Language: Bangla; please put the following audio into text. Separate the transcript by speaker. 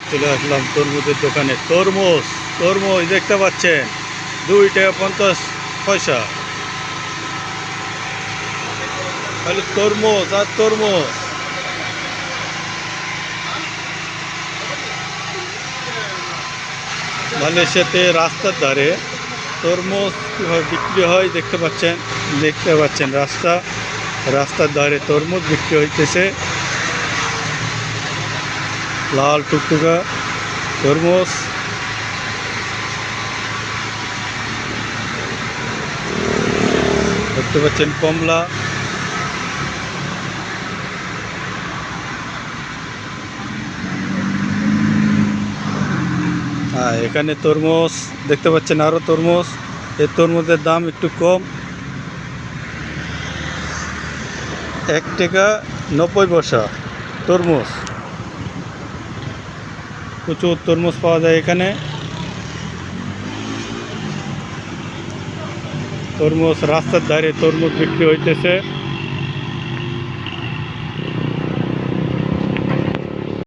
Speaker 1: চলে আসলাম তরমুজের দোকানে। তরমুজ তরমুজ দেখতে পাচ্ছেন, 2 টাকা 50 পয়সা। তাহলে তরমুজ আর তরমুজ। মালয়েশিয়াতে রাস্তার ধারে তরমুজ কীভাবে বিক্রি হয় দেখতে পাচ্ছেন রাস্তার ধারে তরমুজ বিক্রি হইতেছে। লাল টুকটুকা তরমুজ। দেখতে পাচ্ছেন কমলা। হ্যাঁ, এখানে তরমুজ দেখতে পাচ্ছেন, আরও তরমুজ। এই তরমুজের দাম একটু কম, 1 টাকা 90 পয়সা তরমুজ। প্রচুর তরমুজ পাওয়া যায় এখানে। তরমুজ রাস্তার ধারে তরমুজ বিক্রি হইতেছে।